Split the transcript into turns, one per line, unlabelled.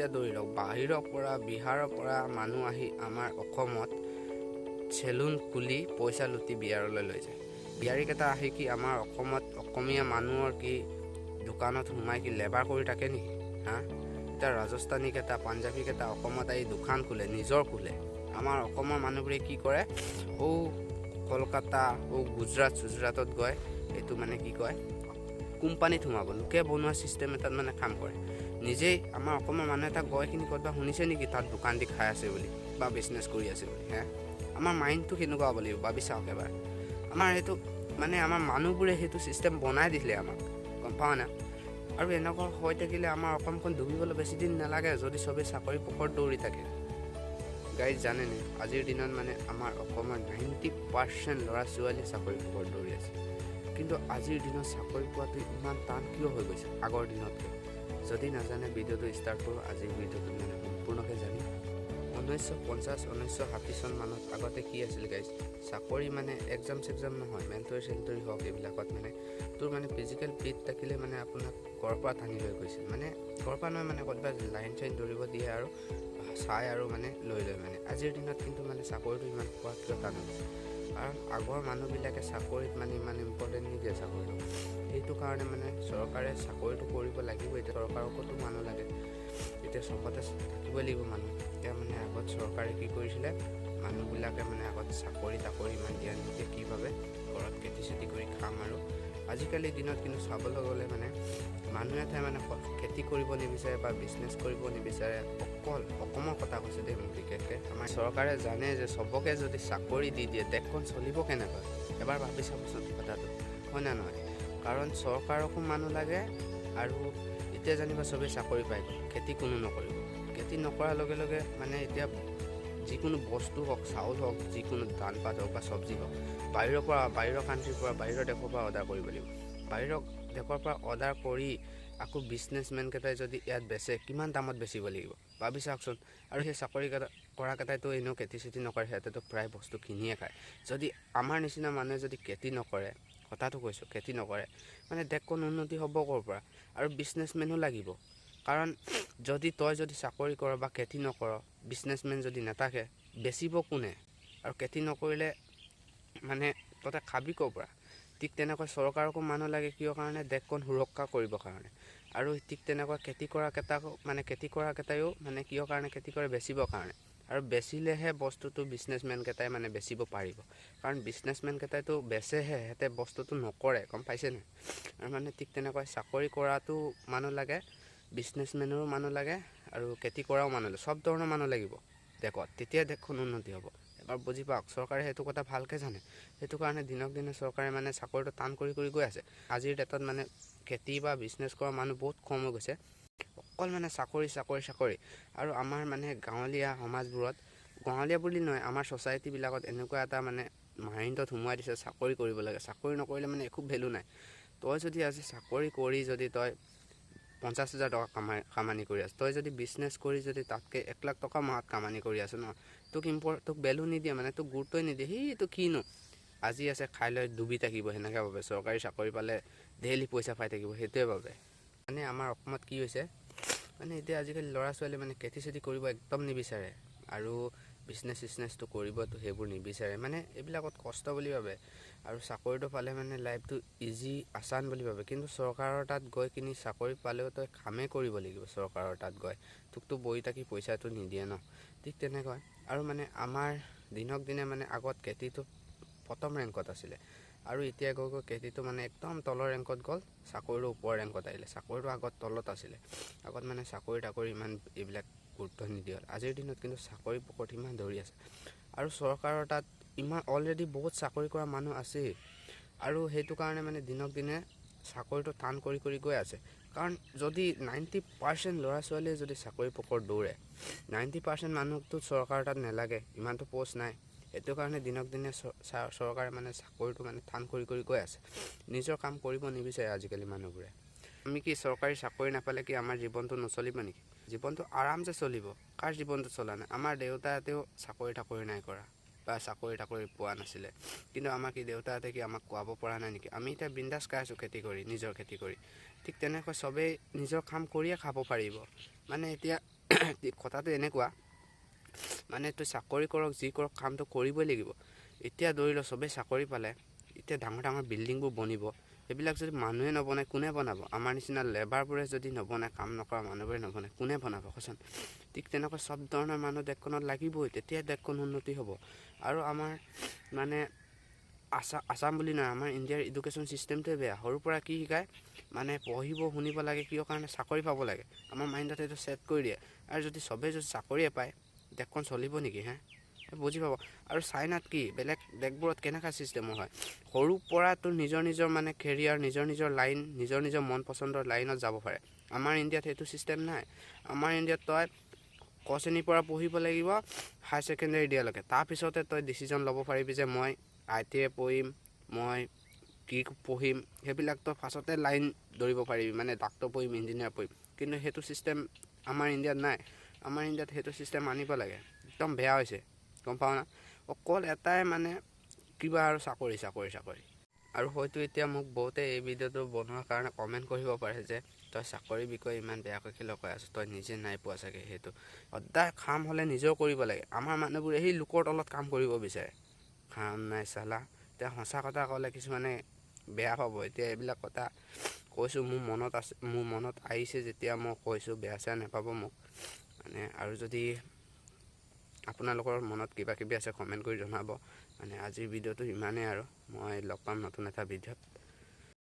এতিয়া ধৰি লওক বাহিৰৰ পৰা বিহাৰৰ পৰা মানুহ আহি আমাৰ অসমত চেলুন খুলি পইচা লুটি বিহাৰলৈ লৈ যায়। বিহাৰীকেইটা আহি কি আমাৰ অসমত অসমীয়া মানুহৰ কি দোকানত সোমাই কি লেবাৰ কৰি থাকে নেকি? এতিয়া ৰাজস্থানীকেইটা পাঞ্জাৱীকেইটা অসমত আহি দোকান খোলে, নিজৰ খোলে। আমাৰ অসমৰ মানুহবোৰে কি কৰে, কলকাতা গুজৰাটত গৈ এইটো মানে কি কয় কোম্পানীত সোমাব, লোকে বনোৱা ছিষ্টেম এটাত মানে কাম কৰে। নিজেই আমাৰ অসমৰ মানুহ এটা গৈ কিনি ক'ৰবাত শুনিছে নেকি তাত দোকান দি খাই আছে বুলি বা বিজনেছ কৰি আছে বুলি? আমাৰ মাইণ্ডটো কেনেকুৱা হ'ব লাগিব ভাবি চাওক এবাৰ। আমাৰ সেইটো মানে আমাৰ মানুহবোৰে সেইটো ছিষ্টেম বনাই দিলে আমাক, গম পাওঁ না। আৰু এনেকুৱা হৈ থাকিলে আমাৰ অসমখন ডুবিবলৈ বেছি দিন নালাগে যদি চবেই চাকৰি পকৰত দৌৰি থাকে। গাইজ জানেনে, আজিৰ দিনত মানে আমাৰ অসমৰ 90% ল'ৰা ছোৱালীয়ে চাকৰি পকৰত দৌৰি আছে। কিন্তু আজিৰ দিনত চাকৰি পোৱাটো ইমান টান কিয় হৈ গৈছে আগৰ দিনতকৈ? যদি নাজানে ভিডিঅ'টো ষ্টাৰ্ট কৰোঁ। আজিৰ ভিডিঅ'টো মানে সম্পূৰ্ণকৈ জানি 1950-1960 চন মানত আগতে কি আছিল গাইজ, চাকৰি মানে এক্সাম নহয়, মেণ্টৰি হওক এইবিলাকত মানে তোৰ মানে ফিজিকেল ফিট থাকিলে মানে আপোনাক ঘৰৰ পৰা টানি লৈ গৈছিল। মানে ঘৰৰ পৰা নহয় মানে ক'ৰবাত লাইন চাইন দৌৰিব দিয়ে আৰু চাই আৰু মানে লৈ মানে। আজিৰ দিনত কিন্তু মানে চাকৰিটো ইমান পোৱা কিয় টান হৈছে? কাৰণ আগৰ মানুহবিলাকে চাকৰিত মানে ইমান ইম্পৰ্টেণ্ট নিদিয়ে চাকৰিটো। সেইটো কাৰণে মানে চৰকাৰে চাকৰিটো কৰিব লাগিব। এতিয়া চৰকাৰকতো মানুহ লাগে, এতিয়া চবতে থাকিব লাগিব মানুহ। এতিয়া মানে আগত চৰকাৰে কি কৰিছিলে, মানুহবিলাকে মানে আগত চাকৰি ইমান দিয়া নিদিয়ে, কি ভাবে ঘৰত খেতি চেতি কৰি খাম। আৰু আজিকালিৰ দিনত কিন্তু চাবলৈ গ'লে মানে মানুহ এটাই মানে খেতি কৰিব নিবিচাৰে বা বিজনেছ কৰিব নিবিচাৰে। অকল অসমৰ কথা কৈছে দেই, মোক বিশেষকৈ আমাৰ চৰকাৰে জানে যে চবকে যদি চাকৰি দি দিয়ে দেশখন চলিব কেনেকৈ? এবাৰ ভাবি চাবচোন কথাটো, হয় নে নহয়? কাৰণ চৰকাৰকো মানুহ লাগে আৰু এতিয়া জানিবা চবেই চাকৰি পাই গ'ল, খেতি কোনো নকৰিব। খেতি নকৰাৰ লগে লগে মানে এতিয়া যিকোনো বস্তু হওক, চাউল হওক, যিকোনো ধান পাত হওক বা চব্জি হওক, বাহিৰৰ কাণ্ট্ৰিৰ পৰা বাহিৰৰ দেশৰ পৰা অৰ্ডাৰ কৰিব লাগিব। বাহিৰৰ দেশৰ পৰা অৰ্ডাৰ কৰি আকৌ বিজনেছমেনকেইটাই যদি ইয়াত বেচে, কিমান দামত বেচিব লাগিব ভাবি চাওকচোন। আৰু সেই চাকৰি কৰাকেইটাইতো এনেও খেতি চেতি নকৰে, সিহঁতেতো প্ৰায় বস্তু কিনিয়ে খায়। যদি আমাৰ নিচিনা মানুহে যদি খেতি নকৰে, কথাটো কৈছোঁ, খেতি নকৰে মানে দেশখন উন্নতি হ'ব ক'ৰ পৰা? আৰু বিজনেছমেনো লাগিব। কাৰণ তই যদি চাকৰি কৰ বা খেতি নকৰ, বিজনেছমেন যদি নাথাকে, বেচিব কোনে? আৰু খেতি নকৰিলে মানে তই খাবি ক'ৰ পৰা? ঠিক তেনেকৈ চৰকাৰকো মানুহ লাগে, কিয় কাৰণে? দেশখন সুৰক্ষা কৰিবৰ কাৰণে। আৰু ঠিক তেনেকৈ খেতি কৰাকেইটাইও মানে কিয় কাৰণে খেতি কৰে? বেচিবৰ কাৰণে। আৰু বেচিলেহে বস্তুটো বিজনেছমেনকেইটাই মানে বেচিব পাৰিব। কাৰণ বিজনেছমেনকেইটাইতো বেচেহে, সিহঁতে বস্তুটো নকৰে, গম পাইছেনে? আৰু মানে ঠিক তেনেকৈ চাকৰি কৰাটো মানুহ লাগে, বিজনেছমেনৰো মানুহ লাগে আৰু খেতি কৰাও মানুহ লাগে। চব ধৰণৰ মানুহ লাগিব দেশত, তেতিয়া দেশখন উন্নতি হ'ব। এবাৰ বুজি পাওক, চৰকাৰে সেইটো কথা ভালকৈ জানে। সেইটো কাৰণে দিনক দিনে চৰকাৰে মানে চাকৰিটো টান কৰি গৈ আছে। আজিৰ ডেটত মানে খেতি বা বিজনেছ কৰা মানুহ বহুত কম হৈ গৈছে। অকল মানে চাকৰি। আৰু আমাৰ মানে গাঁৱলীয়া সমাজবোৰত, গাঁৱলীয়া বুলি নহয়, আমাৰ ছ'চাইটিবিলাকত এনেকুৱা এটা মানে মাইণ্ডত সোমোৱাই দিছে চাকৰি কৰিব লাগে। চাকৰি নকৰিলে মানে একো ভেলু নাই। তই যদি আজি চাকৰি কৰি যদি তই 50,000 টকা কামানি কৰি আছ, তই যদি বিজনেছ কৰি যদি তাতকৈ 1 লাখ টকা মাহত কামানি কৰি আছ ন, তোক ভেলু নিদিয়ে, মানে তোক গুৰুত্বই নিদিয়ে। সেইটো কিনো আজি আছে খাই লৈ ডুবি থাকিব, সেনেকৈ ভাবে। চৰকাৰী চাকৰি পালে ডেইলি পইচা পাই থাকিব, সেইটোৱে ভাবে। মানে আমাৰ অসমত কি হৈছে, মানে এতিয়া আজিকালি ল'ৰা ছোৱালী মানে খেতি চেতি কৰিব একদম নিবিচাৰে। আৰু বিজনেছটো কৰিবতো সেইবোৰ নিবিচাৰে, মানে এইবিলাকত কষ্ট বুলি ভাবে। আৰু চাকৰিটো পালে মানে লাইফটো ইজি আছান বুলি ভাবে। কিন্তু চৰকাৰৰ তাত গৈ কিনি চাকৰি পালেও তই কামেই কৰিব লাগিব। চৰকাৰৰ তাত গৈ তোকতো বহি থাকি পইচাটো নিদিয়ে ন। ঠিক তেনেকৈ আৰু মানে আমাৰ দিনক দিনে মানে আগত খেতিটো প্ৰথম ৰেংকত আছিলে, আৰু এতিয়া গৈ খেতিটো মানে একদম তলৰ ৰেংকত গ'ল, চাকৰিটো ওপৰৰ ৰেংকত আহিলে। চাকৰিটো আগত তলত আছিলে, আগত মানে চাকৰি ইমান এইবিলাক গুৰুত্ব নিদিয়ে। আজিৰ দিনত কিন্তু চাকৰি পকৰত ইমান দৌৰি আছে, আৰু চৰকাৰৰ তাত ইমান অলৰেডি বহুত চাকৰি কৰা মানুহ আছেই। আৰু সেইটো কাৰণে মানে দিনক দিনে চাকৰিটো টান কৰি গৈ আছে। কাৰণ যদি 90% ল'ৰা ছোৱালীয়ে যদি চাকৰি পকৰত দৌৰে, 90% মানুহকতো চৰকাৰৰ তাত নালাগে, ইমানটো পষ্ট নাই। সেইটো কাৰণে দিনক দিনে চৰকাৰে মানে চাকৰিটো মানে টান কৰি গৈ আছে। নিজৰ কাম কৰিব নিবিচাৰে আজিকালি মানুহবোৰে। আমি কি চৰকাৰী চাকৰি নাপালে কি আমাৰ জীৱনটো নচলিব নেকি? জীৱনটো আৰামছে চলিব। কাৰ জীৱনটো চলা নাই? আমাৰ দেউতাহঁতেও চাকৰি নাই কৰা বা চাকৰি পোৱা নাছিলে, কিন্তু আমাৰ কি দেউতাহঁতে কি আমাক খুৱাব পৰা নাই নেকি? আমি এতিয়া বিন্দাছ খাই আছোঁ খেতি কৰি, নিজৰ খেতি কৰি। ঠিক তেনেকৈ চবেই নিজৰ কাম কৰিয়ে খাব পাৰিব। মানে এতিয়া কথাটো এনেকুৱা মানে তই চাকৰি কৰক যি কৰক কামটো কৰিবই লাগিব। এতিয়া ধৰি ল চবেই চাকৰি পালে, এতিয়া ডাঙৰ ডাঙৰ বিল্ডিংবোৰ বনিব, সেইবিলাক যদি মানুহে নবনায় কোনে বনাব? আমাৰ নিচিনা লেবাৰবোৰে যদি নবনায়, কাম নকৰা মানুহবোৰে নবনায়, কোনে বনাব কচোন? ঠিক তেনেকৈ চব ধৰণৰ মানুহ দেশখনত লাগিবই, তেতিয়া দেশখন উন্নতি হ'ব। আৰু আমাৰ মানে আছাম বুলি নহয়, আমাৰ ইণ্ডিয়াৰ এডুকেশ্যন ছিষ্টেমটোৱে বেয়া। সৰুৰ পৰা কি শিকায় মানে পঢ়িব শুনিব লাগে, কিয় কাৰণে চাকৰি পাব লাগে। আমাৰ মাইণ্ডত এইটো ছেট কৰি দিয়ে। আৰু যদি চবেই যদি চাকৰিয়ে পায়, দেশখন চলিব নেকি? বুজি পাব। আৰু চাইনাত কি বেলেগ দেশবোৰত কেনেকুৱা ছিষ্টেমৰ হয়, সৰুৰ পৰাতো নিজৰ নিজৰ মানে কেৰিয়াৰ, নিজৰ নিজৰ লাইন, নিজৰ নিজৰ মন পচন্দৰ লাইনত যাব পাৰে। আমাৰ ইণ্ডিয়াত সেইটো ছিষ্টেম নাই। আমাৰ ইণ্ডিয়াত তই ক শ্ৰেণীৰ পৰা পঢ়িব লাগিব হাই ছেকেণ্ডেৰী দিয়ালৈকে, তাৰপিছতে তই ডিচিশ্যন ল'ব পাৰিবি যে মই ITI পঢ়িম, মই কি পঢ়িম, সেইবিলাক তই ফাৰ্ষ্টতে লাইন ধৰিব পাৰিবি, মানে ডাক্তৰ পঢ়িম, ইঞ্জিনিয়াৰ পঢ়িম। কিন্তু সেইটো ছিষ্টেম আমাৰ ইণ্ডিয়াত নাই। আমাৰ ইণ্ডিয়াত সেইটো ছিষ্টেম আনিব লাগে। একদম বেয়া হৈছে, গম পাওঁ না? অকল এটাই মানে কিবা আৰু চাকৰি চাকৰি চাকৰি। আৰু হয়তো এতিয়া মোক বহুতে এই ভিডিঅ'টো বনোৱাৰ কাৰণে কমেণ্ট কৰিব পাৰে যে তই চাকৰিৰ বিষয়ে ইমান বেয়াকৈ কিয় কৈ আছ, তই নিজে নাই পোৱা চাগে। সেইটো সদায় কাম হ'লে নিজেও কৰিব লাগে। আমাৰ মানুহবোৰে সেই লোকৰ তলত কাম কৰিব বিচাৰে, কাম নাই চালা। এতিয়া সঁচা কথা ক'লে কিছুমানে বেয়া পাব। এতিয়া এইবিলাক কথা কৈছোঁ, মোৰ মনত আহিছে যেতিয়া মই কৈছোঁ, বেয়া চেয়া নাপাব মোক মানে। আৰু যদি আপোনালোকৰ মনত কিবা কিবি আছে কমেণ্ট কৰি জনাব। মানে আজিৰ ভিডিঅ'টো ইমানেই আৰু, মই লগ পাম নতুন এটা ভিডিঅ'ত।